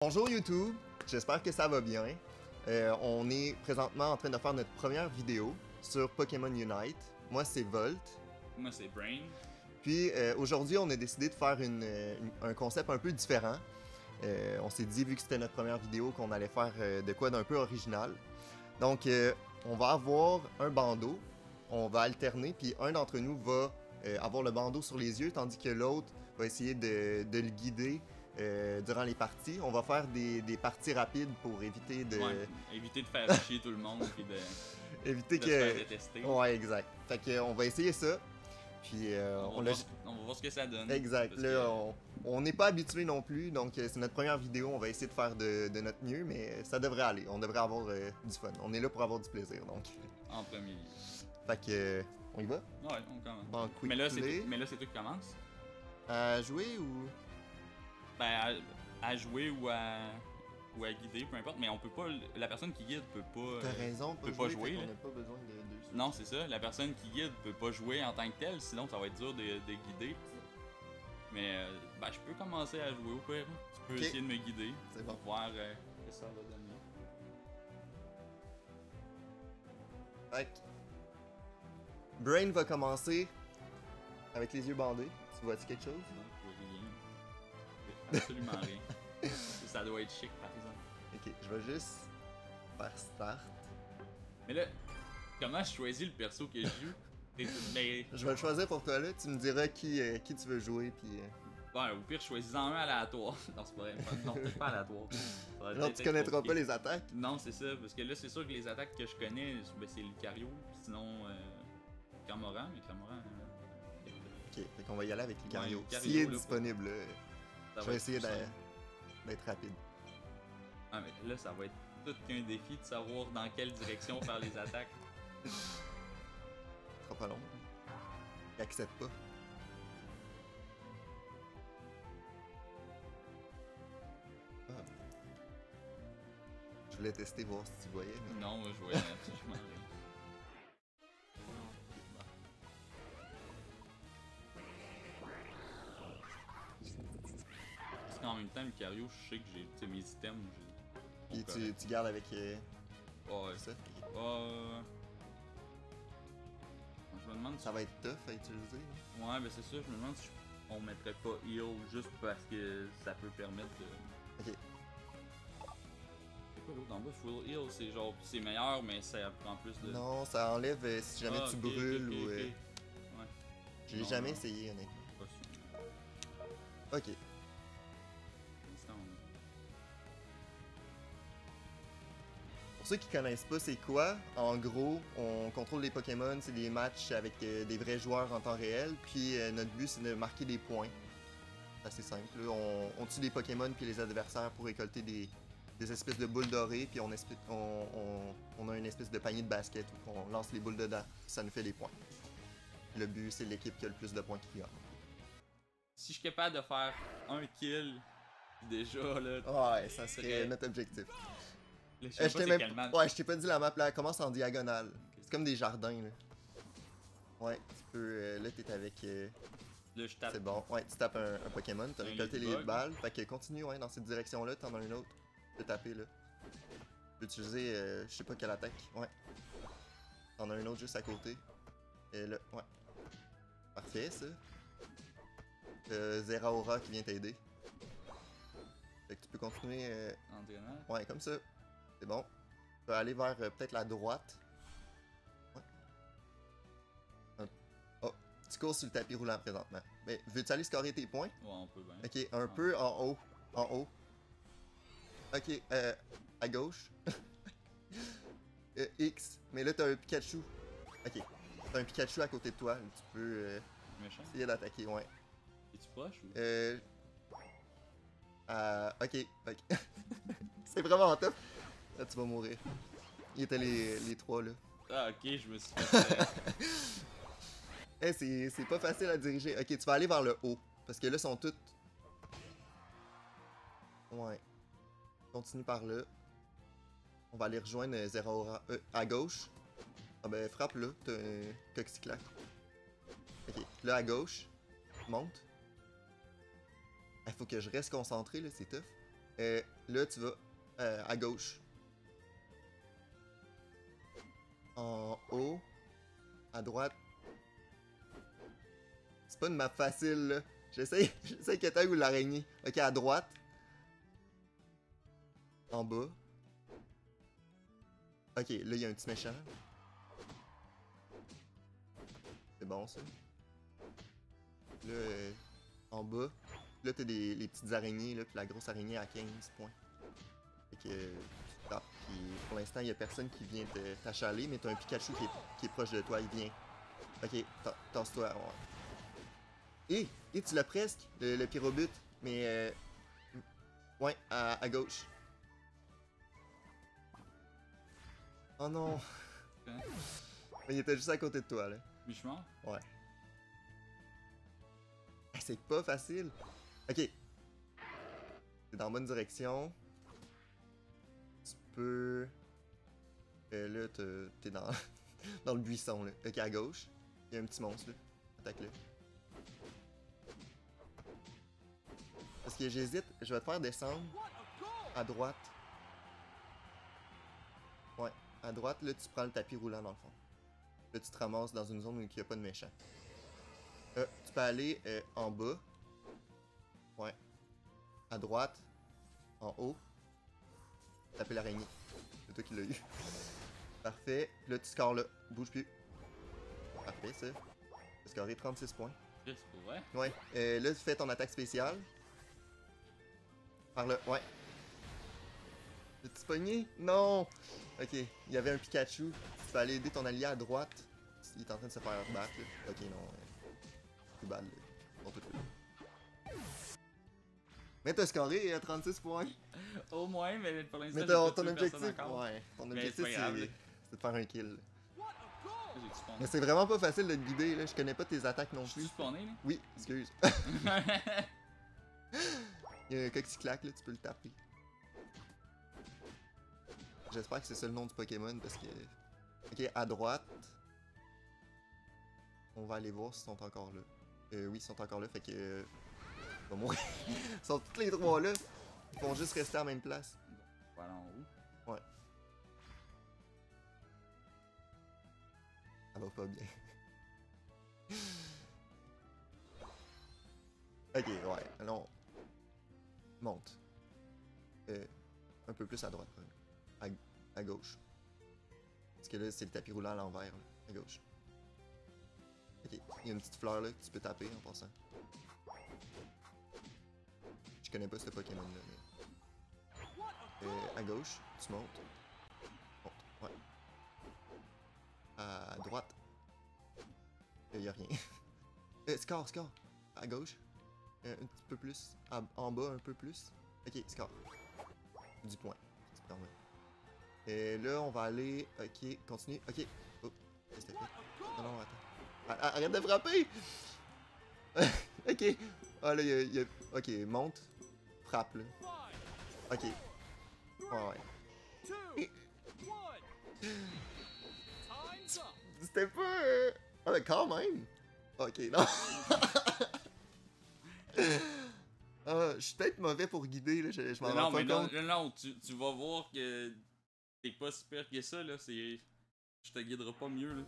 Bonjour YouTube, j'espère que ça va bien. On est présentement en train de faire notre première vidéo sur Pokémon Unite. Moi c'est Volt. Moi c'est Brain. Puis aujourd'hui on a décidé de faire un concept un peu différent. On s'est dit vu que c'était notre première vidéo qu'on allait faire de quoi d'un peu original. Donc on va avoir un bandeau, on va alterner puis un d'entre nous va avoir le bandeau sur les yeux tandis que l'autre va essayer de le guider durant les parties. On va faire des parties rapides pour éviter de... Ouais, éviter de faire chier tout le monde et de, éviter de que... se faire détester. Ouais, exact. Fait que on va essayer ça. Puis on va voir ce que ça donne. Exact. Là, on n'est pas habitué non plus, donc c'est notre première vidéo. On va essayer de faire de notre mieux, mais ça devrait aller. On devrait avoir du fun. On est là pour avoir du plaisir, donc. En premier lieu. Fait que... on y va? Ouais, on commence. En quick Mais là, play. c'est toi qui commence. À jouer ou... Ben, à jouer ou à guider, peu importe. Mais on peut pas. La personne qui guide peut pas. T'as raison, peut pas jouer. on n'a pas besoin de deux. Non, c'est ça. La personne qui guide peut pas jouer en tant que telle, sinon ça va être dur de guider. Mais ben, je peux commencer à jouer au pire. Tu peux essayer de me guider. C'est bon. Pour voir ce que ça va donner. Fait que Brain va commencer avec les yeux bandés. Tu vois-tu quelque chose? Non, je vois rien. Absolument rien. Ça doit être chic par exemple. Ok, je vais juste faire start. Mais là, comment je choisis le perso que je joue? Mais Je vais le choisir pour toi là, tu me diras qui tu veux jouer puis... ouais, au pire, choisis-en un aléatoire. Non, c'est pas vrai. Non, peut-être pas aléatoire. Genre tu connaîtras pas les attaques? Non, c'est ça, parce que là, c'est sûr que les attaques que je connais, ben, c'est Lucario, sinon Cramoran, mais Cramoran... Ok, fait qu'on va y aller avec Lucario. Ouais, Lucario, S'il est là, disponible, là, ça je va vais être essayer plus simple. d'être rapide. Ah, mais là, ça va être tout qu'un défi de savoir dans quelle direction faire les attaques. Ce sera pas long. Il accepte pas. Ah. Je voulais tester voir si tu voyais, mais... Non, moi, je voyais absolument rien. Parce qu'en même temps, Lucario, je sais que j'ai tu sais, mes items. Puis tu gardes avec Ouais, ça. Je me demande si... Ça va être tough à utiliser. Ouais, ben c'est ça, je me demande si on mettrait pas heal juste parce que ça peut permettre de... Ok. C'est quoi l'autre en bas? Full heal, c'est genre... C'est meilleur, mais ça prend plus de... Non, ça enlève si jamais tu brûles ou... Ouais. J'ai Non, jamais non. essayé, honnêtement. Pas sûr. Ok. Instant, Pour ceux qui connaissent pas c'est quoi, en gros, on contrôle les Pokémon, c'est des matchs avec des vrais joueurs en temps réel, puis notre but c'est de marquer des points. C'est assez simple, là. On tue des Pokémon puis les adversaires pour récolter des espèces de boules dorées, puis on a une espèce de panier de basket où on lance les boules dedans, ça nous fait des points. Le but c'est l'équipe qui a le plus de points qui gagne. Si je suis capable de faire un kill, déjà là... Ouais, ça serait notre objectif. Là, je sais pas c'est quelle map. Ouais, je t'ai pas dit la map là, elle commence en diagonale. Okay. C'est comme des jardins là. Ouais, tu peux. Là, t'es avec. Là, je tape. C'est bon. Ouais, tu tapes un Pokémon, t'as récolté les balles. Fait que continue, ouais, dans cette direction-là, t'en as une autre. Tu peux taper là. Tu peux utiliser, je sais pas quelle attaque. Ouais. T'en as une autre juste à côté. Et là, ouais. Parfait, ça. Zeraora qui vient t'aider. Fait que tu peux continuer. En diagonale? Ouais, comme ça. C'est bon. Tu peux aller vers peut-être la droite. Ouais. Oh, tu cours sur le tapis roulant présentement. Mais veux-tu aller scorer tes points? Ouais, on peut bien. Ok, un peu en haut. En haut. Ok, à gauche. X. Mais là, t'as un Pikachu. Ok. T'as un Pikachu à côté de toi. Tu peux Méchant. essayer d'attaquer, ouais. Es-tu proche ou? Ok. C'est vraiment top. Là, tu vas mourir. Il était les trois, là. Ah, ok, je me suis fait... C'est pas facile à diriger. Ok, tu vas aller vers le haut. Parce que là, ils sont toutes... Ouais. Continue par là. On va aller rejoindre Zeraora. À gauche. Ah ben, frappe là. T'as un Coxiclac. Ok, là, à gauche. Monte. Il faut que je reste concentré, là, c'est tough. là, tu vas à gauche. En haut. À droite. C'est pas une map facile, là. J'essaie que t'ailles où l'araignée. Ok, à droite. En bas. Ok, là, il y a un petit méchant. C'est bon, ça. Là, en bas. Là, t'as les petites araignées, là, puis la grosse araignée à 15 points. Fait que tu tapes, puis pour l'instant, il y a personne qui vient t'achaler, mais t'as un Pikachu qui est proche de toi, il vient. Ok, tasse-toi, ouais. Et tu l'as presque, le pyrobut, mais ouais, à gauche. Oh non! Mais il était juste à côté de toi, là. Mais je suis mort? Ouais. C'est pas facile. Ok. T'es dans la bonne direction. Tu peux... là, t'es dans... dans le buisson, là. Ok, à gauche. Il y a un petit monstre, là. Attaque-le. Parce que j'hésite. Je vais te faire descendre. À droite. Ouais. À droite, là, tu prends le tapis roulant, dans le fond. Là, tu te ramasses dans une zone où il n'y a pas de méchant. Tu peux aller en bas. Ouais. À droite. En haut. Taper l'araignée. C'est toi qui l'as eu. Parfait. Puis là, tu scores là. Bouge plus. Parfait, ça. Tu as scoré 36 points. C'est pour vrai? Ouais. Là, tu fais ton attaque spéciale. Par là. Ouais. T'es-tu pogné? Non! Ok. Il y avait un Pikachu. Tu peux aller aider ton allié à droite. Il est en train de se faire battre, là. Ok, non. Plus bad, là. Bon, tout là. Mais t'as scoré 36 points. Au moins, mais pour l'instant, Mais ton objectif, ouais, ton objectif c'est de faire un kill. Mais c'est vraiment pas facile de te guider, là. Je connais pas tes attaques non plus. Tu spawné, là? Oui, excuse. Il y a un coxiclac, là, tu peux le taper. J'espère que c'est ça le nom du Pokémon parce que... Ok, à droite. On va aller voir s'ils sont encore là. Oui, ils sont encore là, fait que... On va mourir. Ils sont tous les trois là. Ils vont juste rester à la même place. Voilà en haut. Ouais. Ça va pas bien. Ok, ouais. Allons. Monte. Un peu plus à droite. À gauche. Parce que là, c'est le tapis roulant à l'envers. À gauche. Ok. Il y a une petite fleur là que tu peux taper en passant. Je connais pas ce Pokémon là. Mais... à gauche, tu montes. Monte, ouais. À droite. Il y a rien. Score. À gauche. Un petit peu plus. En bas, un peu plus. Ok, score. 10 points. C'est pas mal. Et là, on va aller. Ok, continue. Ok. Oh, qu'est-ce que t'as fait? Non, attends. Arrête de frapper! Ok. Ah là, il y a... Ok, monte. Frappe, là. Ok. Ouais. C'était pas... Ah, mais quand même! Ok, non. Je suis peut-être mauvais pour guider, là. Je m'en rends pas compte. Non, tu vas voir que t'es pas si pire que ça, là. Je te guiderai pas mieux, là.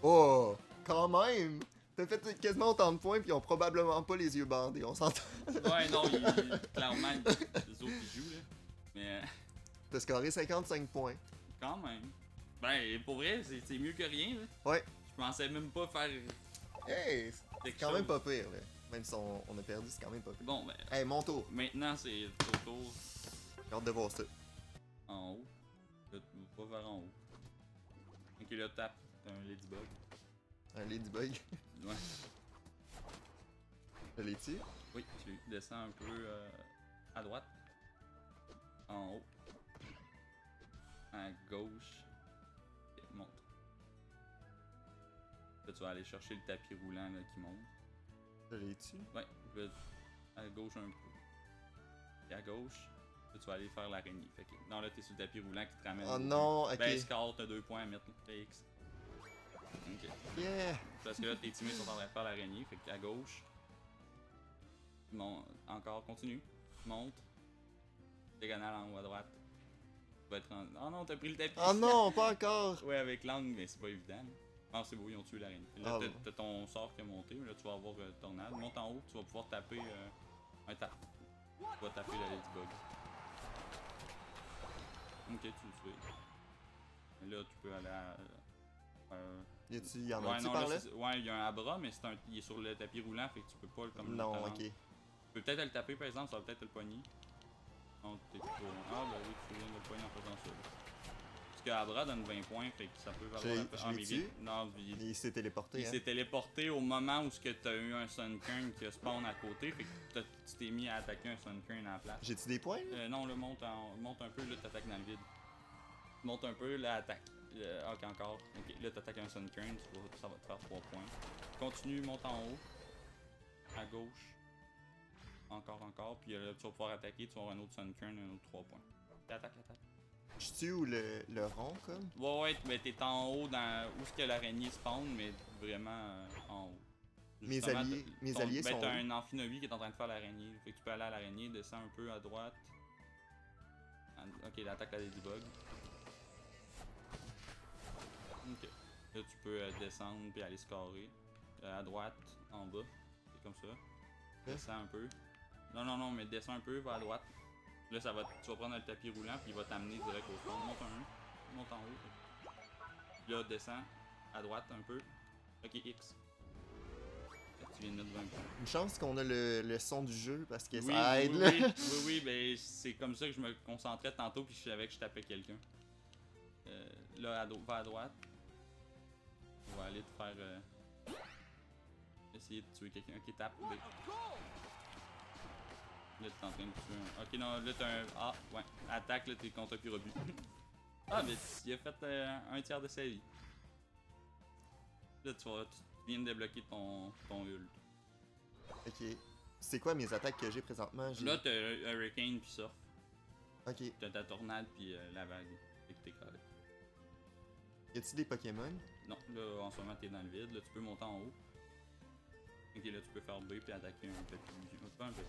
Oh! Quand même! T'as fait quasiment autant de points, puis ils ont probablement pas les yeux bandés, on s'entend. Ouais, non, clairement, les autres ils jouent, là. Mais... T'as scoré 55 points. Quand même. Ben, pour vrai, c'est mieux que rien, là. Ouais. Je pensais même pas faire... Hey! C'est quand même pas pire, là. Même si on a perdu, c'est quand même pas pire. Bon, ben... Hey, mon tour. Maintenant, c'est ton tour. J'ai hâte de voir ça. En haut. Là, tu vas vers en haut. Ok, là, tape. T'as un ladybug. Un ladybug. Ouais. Je l'ai tué? Oui, tu descends un peu à droite. En haut. À gauche. Et monte. Là, tu vas aller chercher le tapis roulant là, qui monte. Je l'ai tué? Ouais, là, à gauche un peu. Et à gauche, là, tu vas aller faire l'araignée. Fait que, non, là, t'es sur le tapis roulant qui te ramène. Oh non, ok. Ben, score, t'as 2 points à mettre. Fais X. Ok. Yeah! Parce que là, tes teammates sont en train de faire l'araignée. Fait qu'à gauche. Bon, encore, continue. Monte. diagonale en haut à droite. Tu vas être en... Oh non, t'as pris le tapis! Oh non, pas encore! Ouais, avec l'angle, mais c'est pas évident. Ah, c'est beau, ils ont tué l'araignée. Là, Ah, t'as ton sort qui est monté. Là, tu vas avoir tornade. Monte en haut, tu vas pouvoir taper un tap. Tu vas taper la Ladybug. Ok, tu le fais. Là, tu peux aller à. Y en a ouais, un non, par là? Ouais, il y a un Abra, mais il est sur le tapis roulant, fait que tu peux pas comme. Non, avant. ok. Tu peux peut-être le taper par exemple, ça va peut-être le pogner. Non, t'es pas. Ah, bah oui, tu viens de le pogner en faisant ça. Là. Parce que Abra donne 20 points, fait que ça peut valoir la peine. Je l'ai tué? Non, Il s'est téléporté, il hein? s'est téléporté au moment où t'as eu un Sunkern qui a spawn à côté, fait que tu t'es mis à attaquer un Sunkern à la place. J'ai-tu des points, là? Non, là, monte un peu, là, t'attaques dans le vide. Monte un peu, là, attaque. Ok, encore. Ok, là, t'attaques un Sunkern, ça va te faire 3 points. Continue, monte en haut. À gauche. Encore. Puis là, tu vas pouvoir attaquer, tu vas avoir un autre Sunkern, un autre 3 points. Attaque. Je suis où le rond, comme? Ouais, mais t'es en haut dans où est-ce que l'araignée spawn, mais vraiment en haut. Mes Justement, alliés sont t'as où? un amphinobi qui est en train de faire l'araignée. Fait que tu peux aller à l'araignée, descends un peu à droite. Ok, il attaque la Ladybug. Ok. Là, tu peux descendre puis aller scorer. À droite, en bas. C'est comme ça. Descends un peu. Non, mais descends un peu, va à droite. Là, tu vas prendre le tapis roulant puis il va t'amener direct au fond. Monte en haut. Là, descends à droite un peu. Ok, X. Là, tu viens de mettre 20 points. Une chance qu'on a le son du jeu parce que ça aide, là. Oui, ben c'est comme ça que je me concentrais tantôt puis je savais que je tapais quelqu'un. Là, va à droite. On va aller te faire. Essayer de tuer quelqu'un. Ok, tape. Là, t'es en train de tuer un. Ok, non, là, t'as un. Ah, ouais. Attaque, là, t'es contre puis rebut. Ah, mais il a fait un tiers de sa vie. Là, tu viens de débloquer ton ult. Ok. C'est quoi mes attaques que j'ai présentement? Là, t'as Hurricane puis Surf. Ok. T'as ta tornade puis la vague. Fait que t'es correct. Y a-t-il des Pokémon? Non, là, en ce moment, t'es dans le vide. Là, tu peux monter en haut. Ok, là, tu peux faire B puis attaquer un petit. Pas un petit.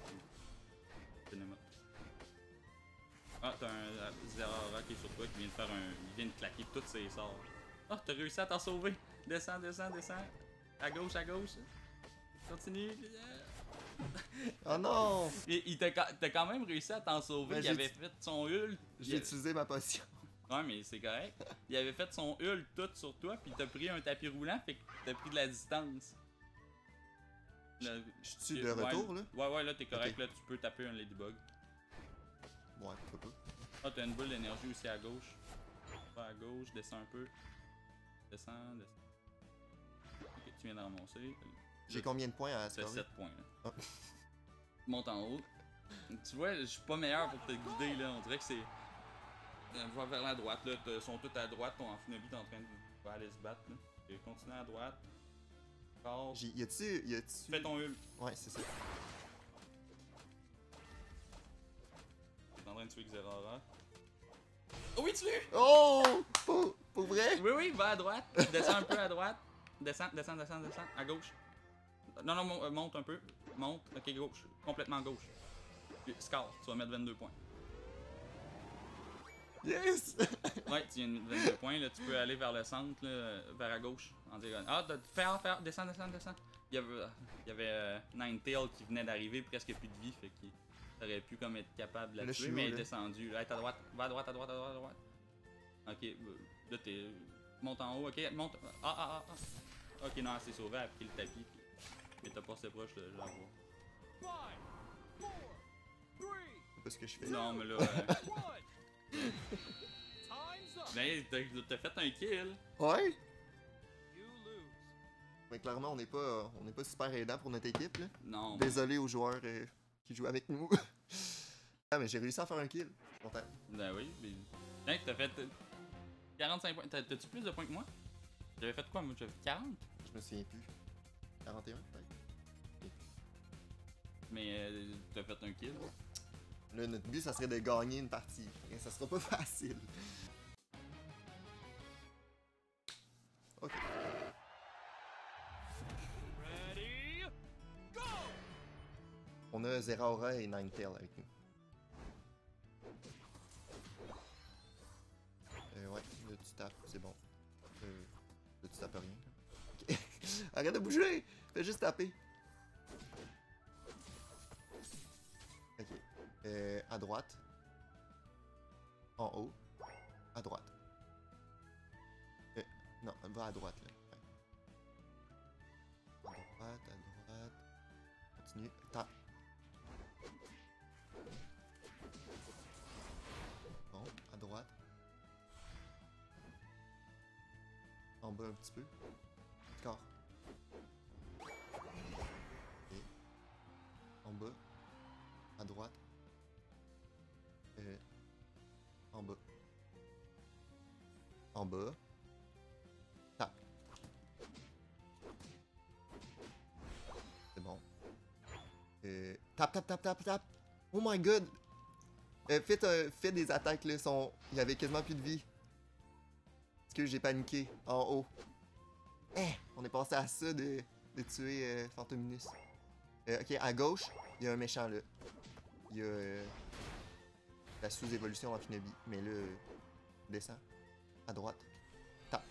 Ah, t'as un Zerora qui est sur toi qui vient de faire il vient de claquer tous ses sorts. Ah, t'as réussi à t'en sauver! Descends. À gauche. Continue. Oh non! T'as quand même réussi à t'en sauver. Ben, Il avait fait son ult. J'ai utilisé ma potion. Ouais, mais c'est correct. Il avait fait son ult tout sur toi, puis t'as pris un tapis roulant, fait que t'as pris de la distance. Je suis de retour, là? Ouais, là, t'es correct. Okay. Là, tu peux taper un Ladybug. Ouais, pourquoi pas. Ah, t'as une boule d'énergie aussi à gauche. Pas à gauche, descends un peu. Descends. Ok, tu viens de ramasser. J'ai combien de points à T'as scorer? 7 points, là. Oh. Monte en haut. Tu vois, je suis pas meilleur pour te guider, là. On dirait que c'est... Va vers la droite, là. Ils sont tous à droite. Ton amphinobi est en train de aller se battre, là. Et continue à droite. Encore. Y a-tu... Fais ton ult. Ouais, c'est ça. T'es en train de tuer Xerora. Oh oui, tu l'as eu! Oh! Pour vrai? Oui, va à droite. Descends un peu à droite. Descends. À gauche. Non, monte un peu. Monte. Ok, gauche. Complètement gauche. Puis, score. Tu vas mettre 22 points. Yes! Ouais, tu viens de mettre 22 points. Là, tu peux aller vers le centre, là, vers à gauche. En diagonale. Ah, fais. Descends. Il y avait Ninetale qui venait d'arriver, presque plus de vie. Fait qu'il aurait pu comme être capable de la tuer, mais il est descendu. Là, à droite. Va à droite. Ok, là, t'es. Monte en haut. Ok, monte. Ah. Ok, non, elle s'est sauvée, elle a pris le tapis. Mais t'as passé proche de la voir. C'est pas ce que je fais. Non, mais là. Ben, t'as fait un kill. Ouais? Mais clairement, on n'est pas super aidant pour notre équipe, là. Non. Désolé aux joueurs qui jouent avec nous. Ah, mais j'ai réussi à faire un kill. Je suis content. Ben oui, mais. T'as fait 45 points. T'as-tu plus de points que moi? J'avais fait quoi, moi? J'avais fait 40? Je me souviens plus. 41, peut-être? Mais t'as fait un kill. Là, notre but, ça serait de gagner une partie. Et ça sera pas facile. Ok. On a Zeraora et Ninetale avec nous. tape, c'est bon. Là, tu tapes rien. Ok. Arrête de bouger! Fais juste taper. Ok. À droite. En haut. À droite. Non, va à droite, là. Ouais. À droite. Continue. Tape. Bon, à droite. En bas un petit peu. Encore. Ok. En bas. À droite. En bas. En bas. Tape. C'est bon. Tape. Oh my god! Fais des attaques, là. Il y avait quasiment plus de vie. Parce que j'ai paniqué. En haut. On est passé à ça de tuer Phantominus. Ok, à gauche, il y a un méchant, là. Il y a la sous-évolution en Shinobi. Mais là, descend. À droite. Tape.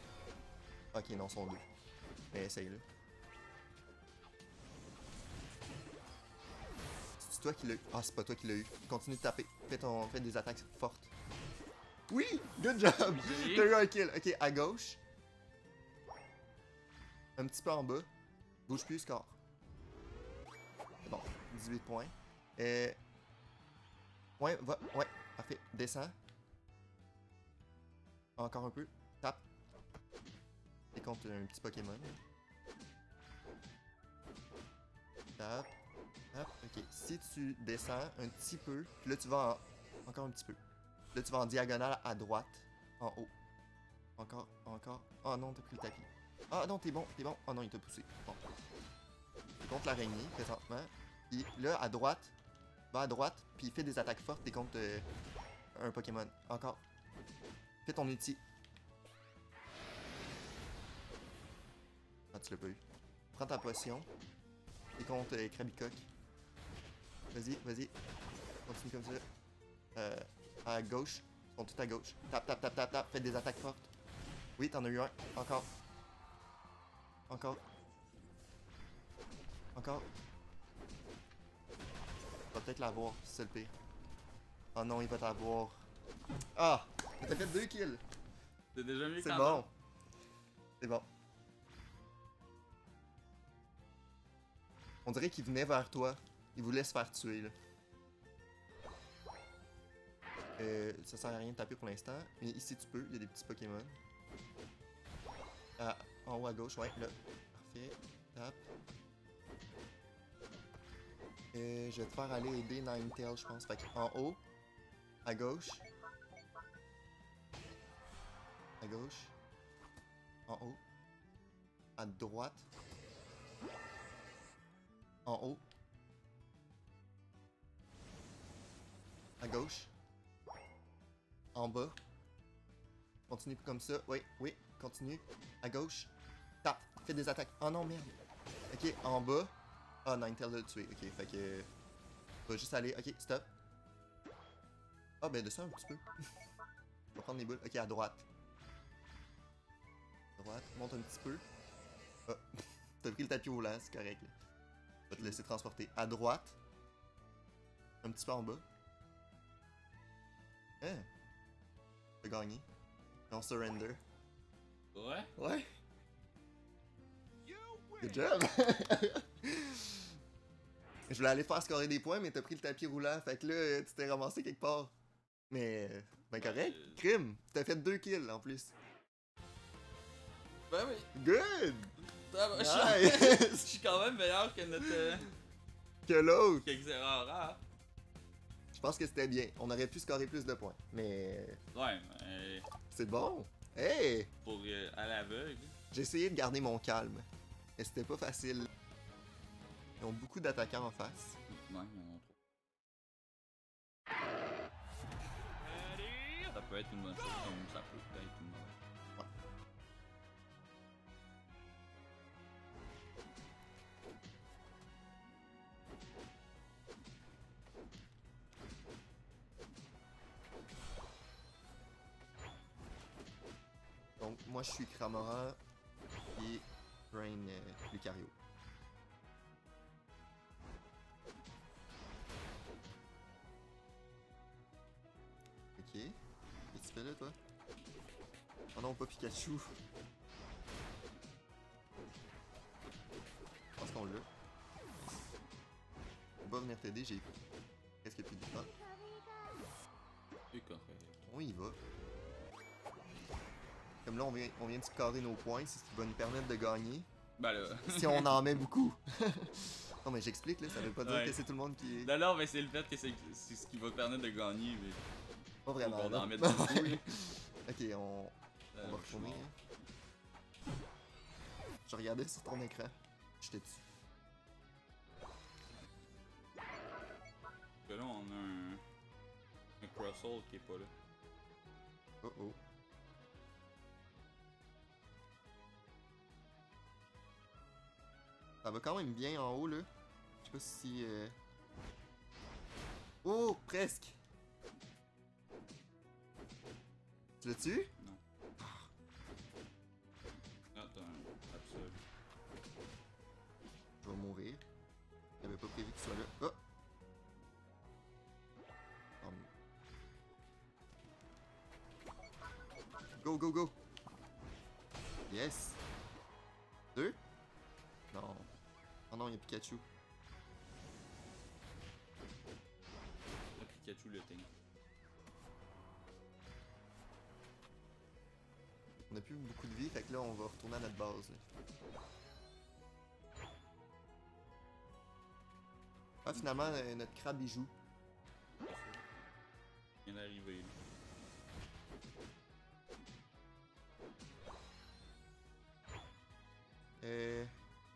Ok, non, sont deux. Mais essaye-le. C'est toi qui l'as eu. Ah, c'est pas toi qui l'as eu. Continue de taper. Fais des attaques fortes. Oui! Good job! T'as eu un kill. Ok, à gauche. Un petit peu en bas. Bouge plus, score. C'est bon. 18 points. Ouais, ouais. Parfait. Descends. Encore un peu. Tape. Et contre un petit Pokémon. Tape. Ok. Si tu descends un petit peu, puis là tu vas encore un petit peu. Là tu vas en diagonale à droite, en haut. Encore. Oh non, t'as pris le tapis. Ah non, t'es bon. Oh non, il t'a poussé. Bon. T'es contre l'araignée, présentement. Puis là, à droite, va à droite, puis fais des attaques fortes, t'es contre un Pokémon. Encore. Fais ton ulti. Ah, tu l'as pas eu. Prends ta potion. T'es contre Krabicock. Vas-y. Continue comme ça. À gauche. Ils sont tous à gauche. Tape. Fais des attaques fortes. Oui, t'en as eu un. Encore. Il va peut-être l'avoir, c'est le pire. Oh non, il va t'avoir. Ah! T'as fait 2 kills! C'est déjà mieux que C'est bon. C'est bon. On dirait qu'il venait vers toi. Il voulait se faire tuer, là. Ça sert à rien de taper pour l'instant. Mais ici, tu peux. Il y a des petits Pokémon. En haut à gauche, ouais, là. Parfait. Tape. Je vais te faire aller aider Ninetales, je pense. Fait en haut, à gauche, en haut, à droite, en haut, à gauche, en bas. Continue comme ça. Oui, continue. À gauche, tape, fais des attaques. Oh non, merde. Ok, en bas. Ah, Ninetales l'a tué. Ok, fait que. On va juste aller. Ok, stop. Ah, ben descends un petit peu. On va prendre les boules. Ok, à droite. Monte un petit peu. Ah, t'as pris le tapis roulant, c'est correct. Là. Je vais te laisser transporter. À droite. Un petit peu en bas. Hein? T'as gagné. On surrender. Ouais? Ouais. Good job! Je voulais aller faire scorer des points, mais t'as pris le tapis roulant. Fait que là, tu t'es ramassé quelque part. Mais, ben correct. Crime! T'as fait 2 kills en plus. Ben oui. Good! Je suis quand même meilleur que notre. Que l'autre! Quelques erreurs rares. Je pense que c'était bien. On aurait pu scorer plus de points. Mais. Ouais, mais. C'est bon! Hey! Pour à l'aveugle. J'ai essayé de garder mon calme. Mais c'était pas facile. Ils ont beaucoup d'attaquants en face. Ouais, ils en ont trop. Ça peut être une bonne chose comme ça peut être une mauvaise. Ouais. Donc, moi, je suis Kramora et Rain Lucario. Ok. Qu'est-ce que tu fais là, toi? Oh non, pas Pikachu. Je pense qu'on l'a. On va venir t'aider, j'ai presque plus de temps. C'est correct. On y va. Comme là, on vient de scorer nos points, c'est ce qui va nous permettre de gagner. Ben là. Si on en met beaucoup. Non, mais j'explique, là, ça veut pas dire Ouais. que c'est tout le monde qui est. Non, non, mais c'est le fait que c'est ce qui va te permettre de gagner. Mais Pas vraiment. faut qu'on là. en mette beaucoup. là. Ok, on va retourner. Hein. Je regardais sur ton écran. J'étais dessus. Parce que là, on a un Crosshaul qui est pas là. Oh oh. Ça va quand même bien en haut, là. Je sais pas si... Oh, presque! Tu l'as tué? Non. Ah, t'as un Absol. Je vais mourir. J'avais pas prévu qu'il soit là. Oh! Go, go, go! Yes! 2? Non. Oh non, il y a Pikachu. Le Pikachu le tank. On a plus beaucoup de vie, fait que là, on va retourner à notre base. Là. Ah, finalement, notre crabe, il joue. C'est ça. Il vient d'arriver là.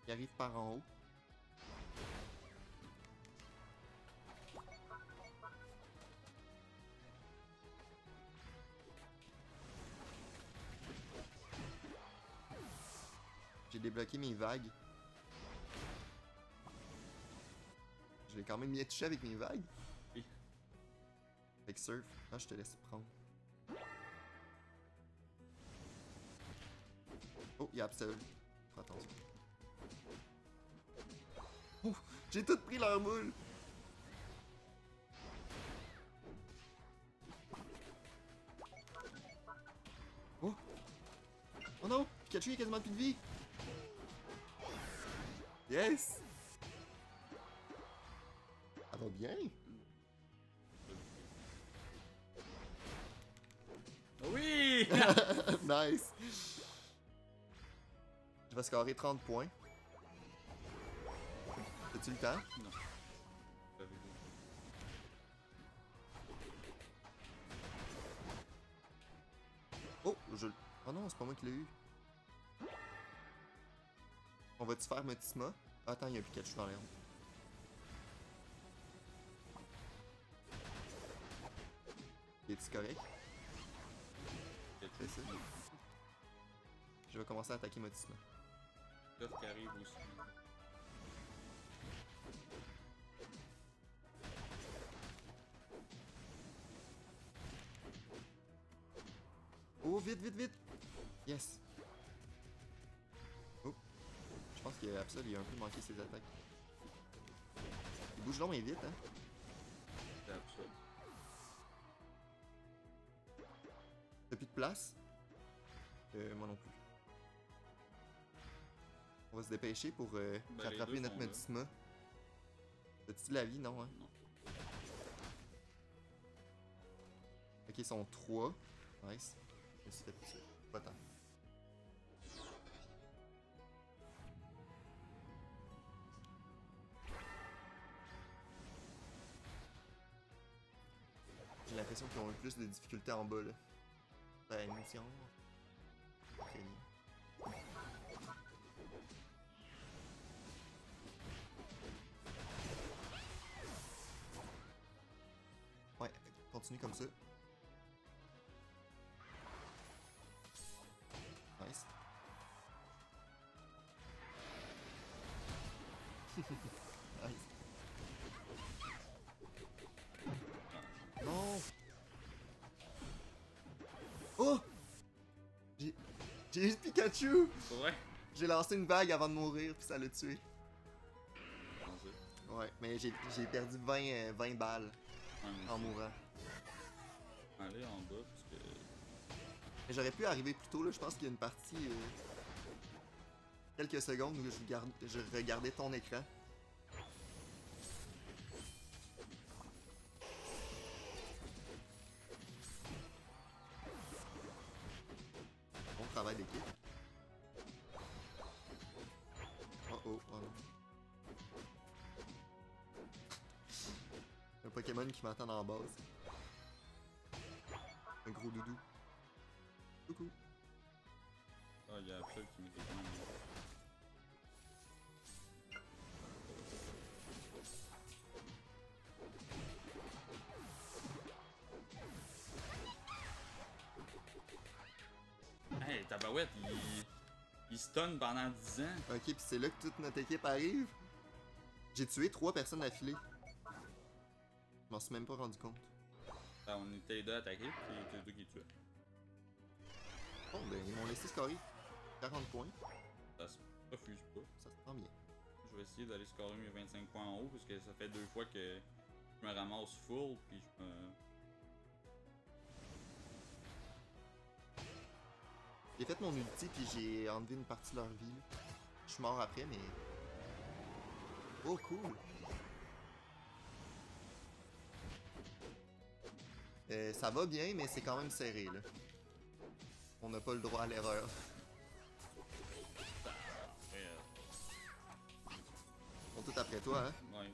Il arrive par en haut. J'ai débloqué mes vagues. Je l'ai quand même bien touché avec mes vagues. Oui. Avec Surf. Ah, je te laisse prendre. Oh, il y a Absol. Fais attention. Oh, j'ai tout pris leur moule. Oh. Oh non, Pikachu a quasiment plus de vie. Yes. Ça va bien. Oui! Nice. Je vais scorer 30 points. As-tu le temps? Non. J'avais vu. Oh, oh non, c'est pas moi qui l'ai eu. On va-tu faire Motisma? Attends, il y a un Pikachu dans l'herbe. Es-tu correct? C'est ça. Je vais commencer à attaquer Motisma. L'offre qui arrive aussi. Oh, vite, vite, vite! Yes! Oh! Je pense qu'il y a Absol, il a un peu manqué ses attaques. Il bouge long mais vite, hein? C'est absurde. T'as plus de place? Moi non plus. On va se dépêcher pour rattraper les deux notre sont là. Motisma. T'as-tu de la vie? Non, hein? Non. Ok, ils sont 3. Nice. Je me suis fait tuer. Pas tant. J'ai l'impression qu'ils ont eu plus de difficultés en bas là. Ben, mission. Ok. Ouais, continue comme ça. Nice. Nice. Non! Oh! J'ai eu Pikachu! Pour vrai? J'ai lancé une vague avant de mourir, puis ça l'a tué. Comment ça? Ouais, mais j'ai perdu 20 balles Ouais, mais en c'est- mourant. Aller en bas, parce que. Mais j'aurais pu arriver plus tôt, là. Je pense qu'il y a une partie. Quelques secondes où je regardais ton écran. Bon travail d'équipe. Oh oh, oh non. Un Pokémon qui m'attend en base. Un gros doudou. Coucou. Ah, il y a Absol qui m'était quand même. Hey, Tabarouette, il stun pendant 10 ans. Ok, puis c'est là que toute notre équipe arrive. J'ai tué 3 personnes d'affilée. Je m'en suis même pas rendu compte. Ben, on était les deux attaqués, puis c'était toi qui tuais. Bon, ben, ils m'ont laissé scorer 40 points. Ça se refuse pas. Ça se prend bien. Je vais essayer d'aller scorer mes 25 points en haut, parce que ça fait 2 fois que je me ramasse full, puis je me. J'ai fait mon ulti, puis j'ai enlevé une partie de leur vie. Je suis mort après, mais. Oh, cool! Ça va bien, mais c'est quand même serré, là. On n'a pas le droit à l'erreur. Ils sont tous après toi, hein? Ouais.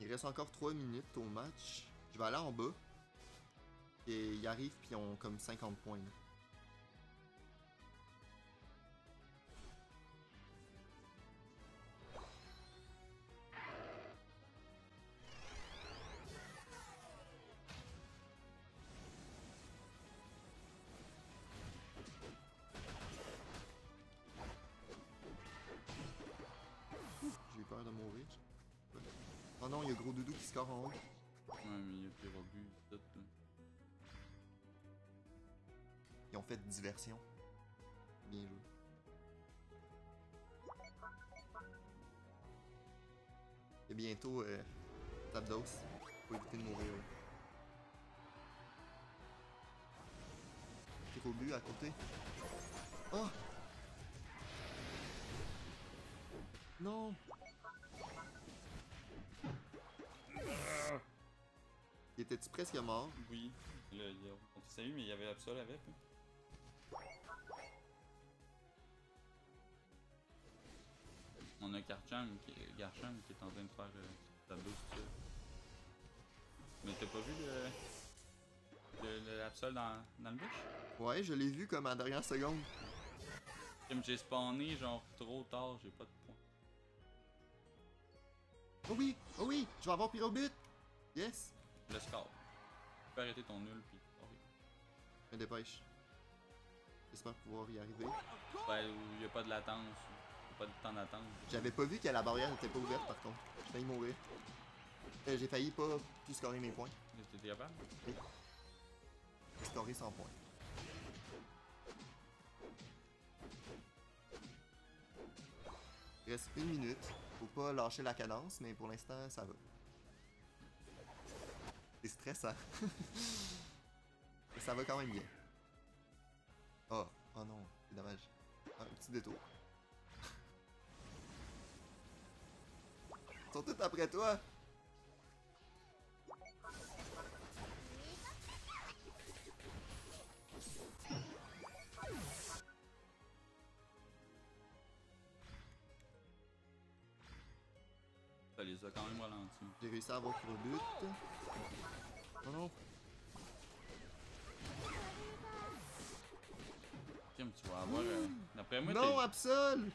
Il reste encore 3 minutes au match. Je vais aller en bas. Et ils arrivent, puis ils ont comme 50 points, là. J'ai eu peur de mourir. Oh non, il y a Gros Doudou qui score en haut. Ouais, mais il y a plus rebut, tout. Là. Ils ont fait diversion. Bien joué. Et bientôt, Zapdos. Faut éviter de mourir. Tir au but à côté. Oh! Non! Il était-tu presque mort? Oui. Là, on s'est salué, mais il y avait Absol avec. Hein. On a Garcham qui est en train de faire Zapdos tout seul. Mais t'as pas vu le Absol dans le bush? Ouais, je l'ai vu comme à la dernière seconde. Comme j'ai spawné genre trop tard, j'ai pas de points. Oh oui! Oh oui! Je vais avoir Pyrobut! Yes! Le score. Tu peux arrêter ton nul puis scorer. Je me dépêche. J'espère pouvoir y arriver. Ben, où y a pas de latence, y a pas de temps d'attente. J'avais pas vu que la barrière n'était pas ouverte par contre. J'ai failli mourir. J'ai failli pas plus scorer mes points. T'étais capable? Oui. J'ai scoré 100 points. Il reste 1 minute. Faut pas lâcher la cadence, mais pour l'instant, ça va. C'est stressant. Mais ça va quand même bien. Oh, oh non, c'est dommage. Ah, un petit détour. Ils sont tous après toi! Ça les a quand même ralentis. J'ai réussi à avoir Pyrobut. Oh non! Tim, tu vas avoir. D'après moi, Non, Absol!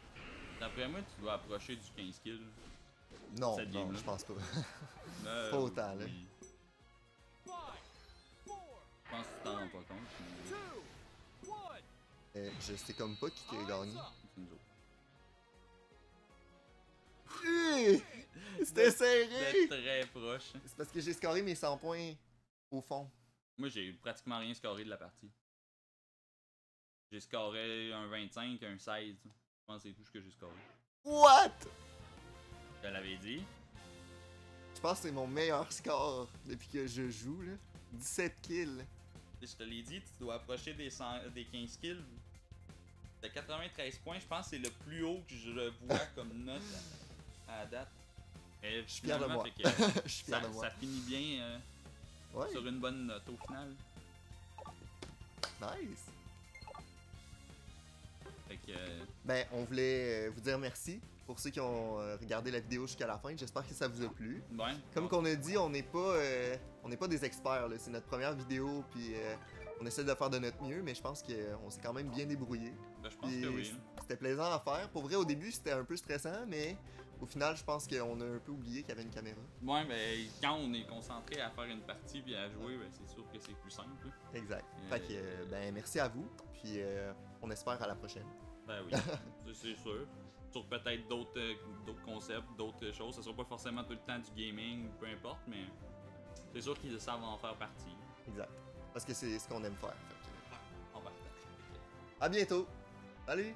d'après moi, tu dois approcher du 15 kills. Non, Cette non, game-là. je pense pas. Là, Pas autant, là. oui. Je pense que tu t'en rends pas compte. Mais... Je sais comme pas qui a gagné. c'est nous autres. C'était serré! D'être très proche. C'est parce que j'ai scoré mes 100 points au fond. Moi, j'ai pratiquement rien scoré de la partie. J'ai scoré un 25, un 16. Je pense que c'est tout ce que j'ai scoré. What? Je te l'avais dit. Je pense que c'est mon meilleur score depuis que je joue, là. 17 kills. Je te l'ai dit, tu dois approcher des 15 kills. T'as 93 points, je pense que c'est le plus haut que je vois comme note à la date. Et Je suis fier de finalement, moi. fait que, Je suis fier de moi. ça finit bien Ouais, sur une bonne note au final. nice. Fait que, Ben, on voulait vous dire merci pour ceux qui ont regardé la vidéo jusqu'à la fin. J'espère que ça vous a plu. ouais. Comme qu'on a dit, on n'est pas des experts, là. C'est notre première vidéo, puis on essaie de faire de notre mieux, mais je pense qu'on s'est quand même bien débrouillé. Ben, je pense Puis que oui. c'était plaisant à faire. Pour vrai, au début, c'était un peu stressant, mais au final, je pense qu'on a un peu oublié qu'il y avait une caméra. Ouais, ben, quand on est concentré à faire une partie puis à jouer, ben, c'est sûr que c'est plus simple. Exact. Fait que, ben, merci à vous, puis on espère à la prochaine. Ben oui, c'est sûr. Sur peut-être d'autres concepts, d'autres choses. Ça sera pas forcément tout le temps du gaming, peu importe, mais c'est sûr qu'ils savent en faire partie. Exact. Parce que c'est ce qu'on aime faire. Fait que, En partant. à bientôt. Salut!